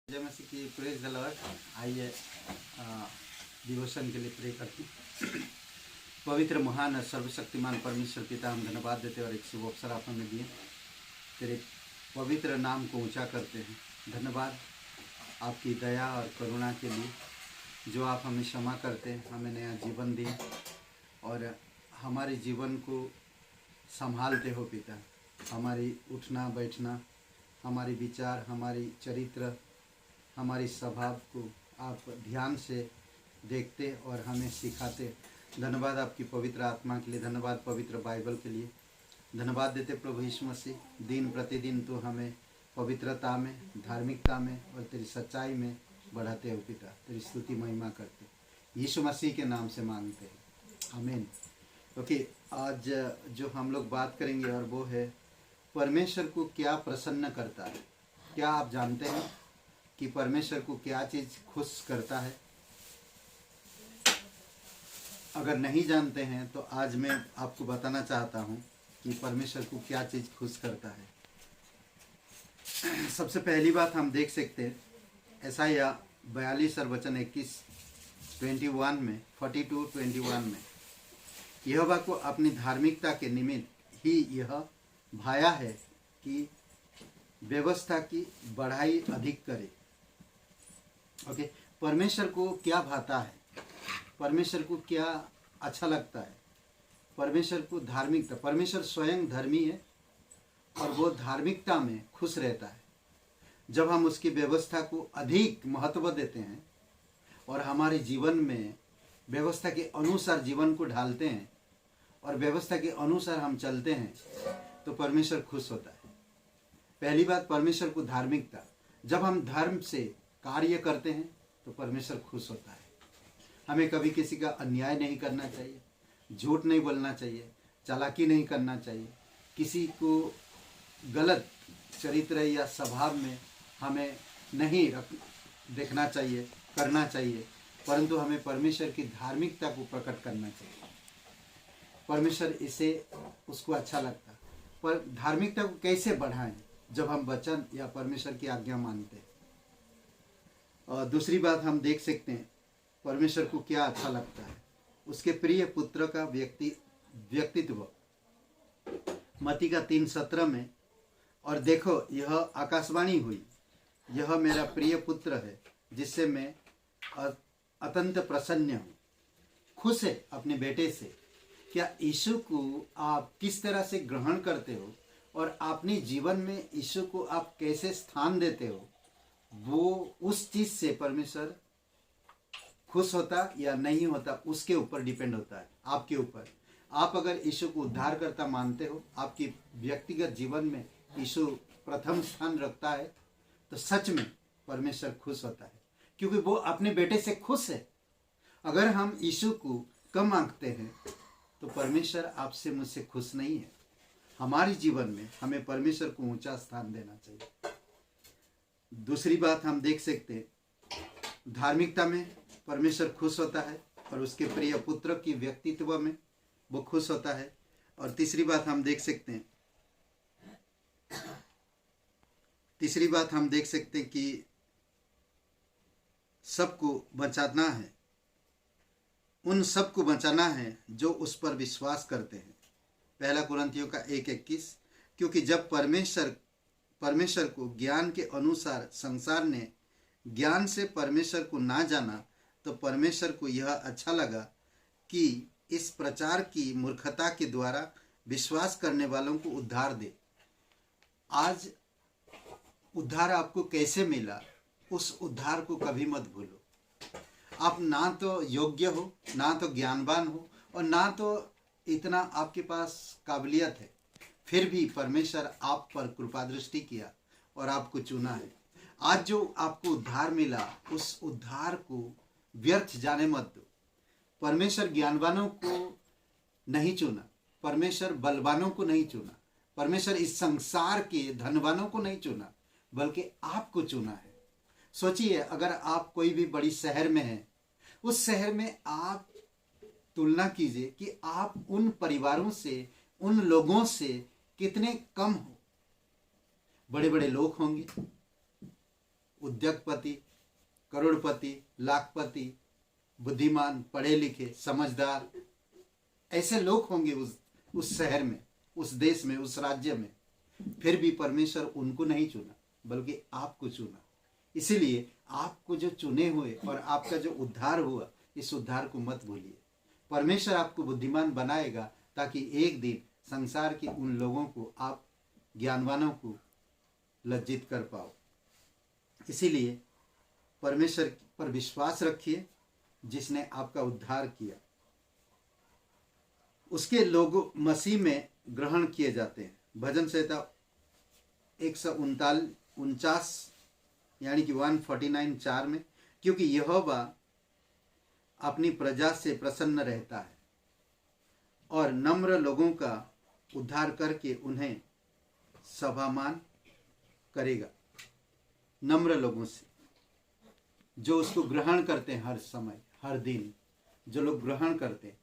जय मसीह की praise the Lord. आइए डिवोशन के लिए प्रे करते हैं। पवित्र महान और सर्वशक्तिमान परमेश्वर पिता, हम धन्यवाद देते और एक शुभ अवसर आप हमें दिए, तेरे पवित्र नाम को ऊंचा करते हैं। धन्यवाद आपकी दया और करुणा के लिए, जो आप हमें क्षमा करते हैं, हमें नया जीवन दिए और हमारे जीवन को संभालते हो पिता। हमारी उठना बैठना, हमारी विचार, हमारी चरित्र, हमारी स्वभाव को आप ध्यान से देखते और हमें सिखाते। धन्यवाद आपकी पवित्र आत्मा के लिए, धन्यवाद पवित्र बाइबल के लिए। धन्यवाद देते प्रभु यीशु मसीह, दिन प्रतिदिन तो हमें पवित्रता में, धार्मिकता में और तेरी सच्चाई में बढ़ाते हो पिता। तेरी स्तुति महिमा करते यीशु मसीह के नाम से मांगते हैं, आमीन। ओके, आज जो हम लोग बात करेंगे और वो है परमेश्वर को क्या प्रसन्न करता है। क्या आप जानते हैं कि परमेश्वर को क्या चीज़ खुश करता है? अगर नहीं जानते हैं तो आज मैं आपको बताना चाहता हूं कि परमेश्वर को क्या चीज़ खुश करता है। सबसे पहली बात हम देख सकते हैं यशायाह 42 और वचन 21 में 42-21 में, यहोवा को अपनी धार्मिकता के निमित्त ही यह भाया है कि व्यवस्था की बढ़ाई अधिक करे। ओके, परमेश्वर को क्या भाता है, परमेश्वर को क्या अच्छा लगता है? परमेश्वर को धार्मिकता, परमेश्वर स्वयं धर्मी है और वो धार्मिकता में खुश रहता है। जब हम उसकी व्यवस्था को अधिक महत्व देते हैं और हमारे जीवन में व्यवस्था के अनुसार जीवन को ढालते हैं और व्यवस्था के अनुसार हम चलते हैं तो परमेश्वर खुश होता है। पहली बात, परमेश्वर को धार्मिकता, जब हम धर्म से कार्य करते हैं तो परमेश्वर खुश होता है। हमें कभी किसी का अन्याय नहीं करना चाहिए, झूठ नहीं बोलना चाहिए, चालाकी नहीं करना चाहिए, किसी को गलत चरित्र या स्वभाव में हमें नहीं देखना चाहिए, करना चाहिए, परंतु हमें परमेश्वर की धार्मिकता को प्रकट करना चाहिए। परमेश्वर इसे उसको अच्छा लगता है। पर धार्मिकता को कैसे बढ़ाएं? जब हम वचन या परमेश्वर की आज्ञा मानते हैं। और दूसरी बात हम देख सकते हैं परमेश्वर को क्या अच्छा लगता है, उसके प्रिय पुत्र का व्यक्तित्व। मत्ती का 3:17 में, और देखो यह आकाशवाणी हुई, यह मेरा प्रिय पुत्र है जिससे मैं अत्यंत प्रसन्न हूँ। खुश है अपने बेटे से। क्या यीशु को आप किस तरह से ग्रहण करते हो और अपने जीवन में यीशु को आप कैसे स्थान देते हो, वो उस चीज से परमेश्वर खुश होता या नहीं होता उसके ऊपर डिपेंड होता है, आपके ऊपर। आप अगर यीशु को उद्धारकर्ता मानते हो, आपके व्यक्तिगत जीवन में यीशु प्रथम स्थान रखता है, तो सच में परमेश्वर खुश होता है, क्योंकि वो अपने बेटे से खुश है। अगर हम यीशु को कम आंकते हैं तो परमेश्वर आपसे मुझसे खुश नहीं है। हमारे जीवन में हमें परमेश्वर को ऊंचा स्थान देना चाहिए। दूसरी बात हम देख सकते हैं, धार्मिकता में परमेश्वर खुश होता है और उसके प्रिय पुत्र की व्यक्तित्व में वो खुश होता है। और तीसरी बात हम देख सकते हैं कि सबको बचाना है, उन सबको बचाना है जो उस पर विश्वास करते हैं। पहला कुरिन्थियों का 1:21, क्योंकि जब परमेश्वर को ज्ञान के अनुसार संसार ने ज्ञान से परमेश्वर को ना जाना, तो परमेश्वर को यह अच्छा लगा कि इस प्रचार की मूर्खता के द्वारा विश्वास करने वालों को उद्धार दे। आज उद्धार आपको कैसे मिला, उस उद्धार को कभी मत भूलो। आप ना तो योग्य हो, ना तो ज्ञानवान हो और ना तो इतना आपके पास काबिलियत है, फिर भी परमेश्वर आप पर कृपा दृष्टि किया और आपको चुना है। आज जो आपको उद्धार मिला, उस उद्धार को व्यर्थ जाने मत दो। परमेश्वर ज्ञानवानों को नहीं चुना, परमेश्वर बलवानों को नहीं चुना, परमेश्वर इस संसार के धनवानों को नहीं चुना, बल्कि आपको चुना है। सोचिए, अगर आप कोई भी बड़ी शहर में हैं, उस शहर में आप तुलना कीजिए कि आप उन परिवारों से, उन लोगों से कितने कम हो। बड़े बड़े लोग होंगे, उद्योगपति, करोड़पति, लाखपति, बुद्धिमान, पढ़े लिखे, समझदार, ऐसे लोग होंगे उस शहर में, उस देश में, उस राज्य में। फिर भी परमेश्वर उनको नहीं चुना, बल्कि आपको चुना। इसीलिए आपको जो चुने हुए और आपका जो उद्धार हुआ, इस उद्धार को मत भूलिए। परमेश्वर आपको बुद्धिमान बनाएगा ताकि एक दिन संसार के उन लोगों को, आप ज्ञानवानों को लज्जित कर पाओ। इसीलिए परमेश्वर पर विश्वास रखिए जिसने आपका उद्धार किया। उसके लोग मसीह में ग्रहण किए जाते हैं। भजन संहिता 149 यानी कि 149:4 में, क्योंकि यहोवा अपनी प्रजा से प्रसन्न रहता है और नम्र लोगों का उद्धार करके उन्हें सभामान करेगा। नम्र लोगों से, जो उसको ग्रहण करते हैं, हर समय हर दिन जो लोग ग्रहण करते हैं,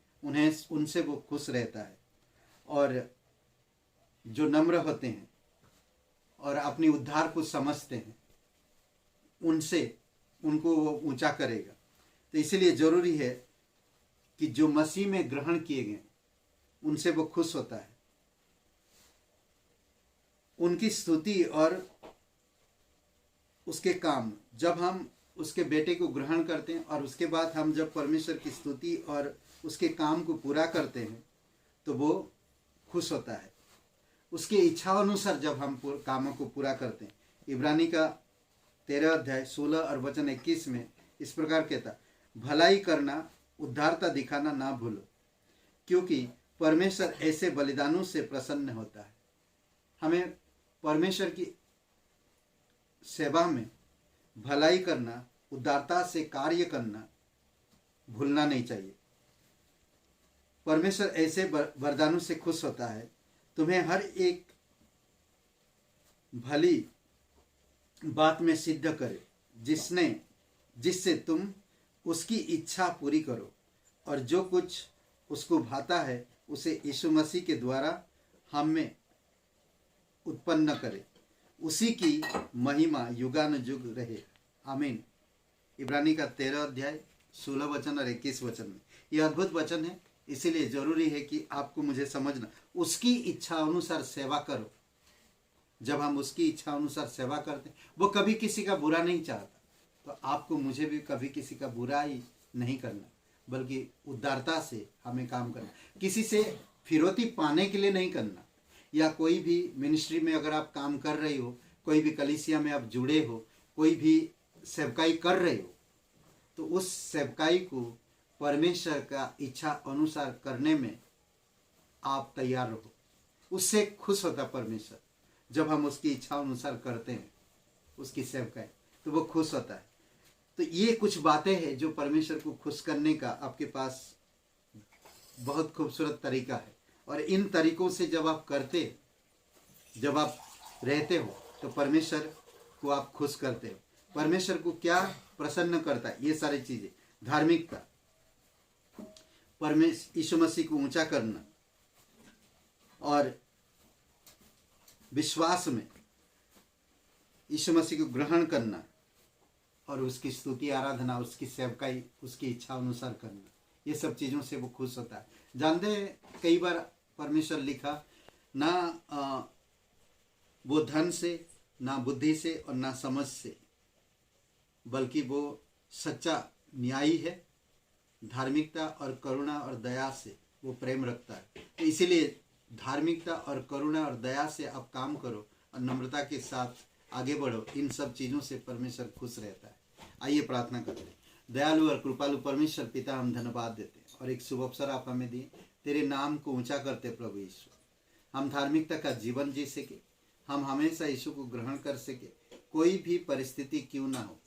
उनसे वो खुश रहता है। और जो नम्र होते हैं और अपनी उद्धार को समझते हैं, उनको वो ऊंचा करेगा। तो इसलिए जरूरी है कि जो मसीह में ग्रहण किए गए उनसे वो खुश होता है। उनकी स्तुति और उसके काम, जब हम उसके बेटे को ग्रहण करते हैं और उसके बाद हम जब परमेश्वर की स्तुति और उसके काम को पूरा करते हैं तो वो खुश होता है। उसकी इच्छा अनुसार जब हम कामों को पूरा करते हैं। इब्रानी का 13 अध्याय 16 और वचन 21 में इस प्रकार कहता, भलाई करना, उद्धारता दिखाना ना भूलो, क्योंकि परमेश्वर ऐसे बलिदानों से प्रसन्न होता है। हमें परमेश्वर की सेवा में भलाई करना, उदारता से कार्य करना भूलना नहीं चाहिए। परमेश्वर ऐसे वरदानों से खुश होता है, तुम्हें हर एक भली बात में सिद्ध करे, जिससे तुम उसकी इच्छा पूरी करो, और जो कुछ उसको भाता है उसे यीशु मसीह के द्वारा हम में उत्पन्न करे। उसी की महिमा युगानुयुग रहे, आमीन। इब्रानी का 13 अध्याय 16 वचन और 21 वचन में यह अद्भुत वचन है। इसीलिए जरूरी है कि आपको मुझे समझना, उसकी इच्छा अनुसार सेवा करो। जब हम उसकी इच्छा अनुसार सेवा करते हैं, वो कभी किसी का बुरा नहीं चाहता, तो आपको मुझे भी कभी किसी का बुरा ही नहीं करना, बल्कि उदारता से हमें काम करना। किसी से फिरौती पाने के लिए नहीं करना। या कोई भी मिनिस्ट्री में अगर आप काम कर रही हो, कोई भी कलीसिया में आप जुड़े हो, कोई भी सेवकाई कर रहे हो, तो उस सेवकाई को परमेश्वर का इच्छा अनुसार करने में आप तैयार रहो। उससे खुश होता परमेश्वर। जब हम उसकी इच्छा अनुसार करते हैं उसकी सेवकाई, तो वो खुश होता है। तो ये कुछ बातें हैं जो परमेश्वर को खुश करने का आपके पास बहुत खूबसूरत तरीका है। और इन तरीकों से जब आप रहते हो तो परमेश्वर को आप खुश करते हो। परमेश्वर को क्या प्रसन्न करता है? ये सारी चीजें, धार्मिकता, परमेश्वर यीशु मसीह को ऊंचा करना और विश्वास में यीशु मसीह को ग्रहण करना और उसकी स्तुति, आराधना, उसकी सेवकाई, उसकी इच्छा अनुसार करना, ये सब चीज़ों से वो खुश होता है। जानते हैं, कई बार परमेश्वर लिखा ना वो धन से, ना बुद्धि से और ना समझ से, बल्कि वो सच्चा न्यायी है। धार्मिकता और करुणा और दया से वो प्रेम रखता है। तो इसीलिए धार्मिकता और करुणा और दया से आप काम करो और नम्रता के साथ आगे बढ़ो। इन सब चीज़ों से परमेश्वर खुश रहता है। आइए प्रार्थना करते हैं। दयालु और कृपालु परमेश्वर पिता, हम धन्यवाद देते हैं और एक शुभ अवसर आप हमें दिए। तेरे नाम को ऊंचा करते प्रभु यीशु, हम धार्मिकता का जीवन जी सके, हम हमेशा यीशु को ग्रहण कर सके। कोई भी परिस्थिति क्यों ना हो,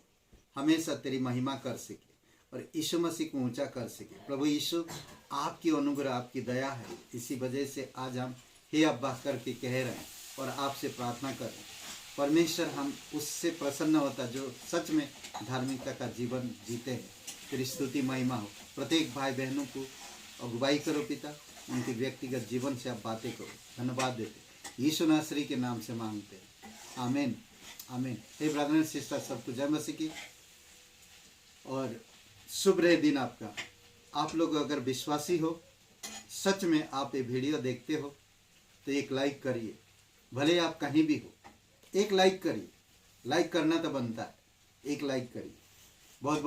हमेशा तेरी महिमा कर सके और यीशु मसीह को ऊंचा कर सके। प्रभु यीशु, आपकी अनुग्रह, आपकी दया है। इसी वजह से आज हम हे अब्बा करके कह रहे हैं और आपसे प्रार्थना कर रहे हैं। परमेश्वर, हम उससे प्रसन्न होता जो सच में धार्मिकता का जीवन जीते हैं। तेरी स्तुति महिमा हो। प्रत्येक भाई बहनों को अगुवाई करो पिता, उनके व्यक्तिगत जीवन से आप बातें करो। धन्यवाद देते यीशु नासरी के नाम से मांगते हैं, आमीन। आमीन। हे ब्रदर एंड सिस्टर, सबको जय मसीह की और शुभ रहे दिन आपका। आप लोग अगर विश्वासी हो, सच में आप ये वीडियो देखते हो तो एक लाइक करिए, भले आप कहीं भी हो, एक लाइक करिए। लाइक करना तो बनता है, एक लाइक करिए। बहुत बहुत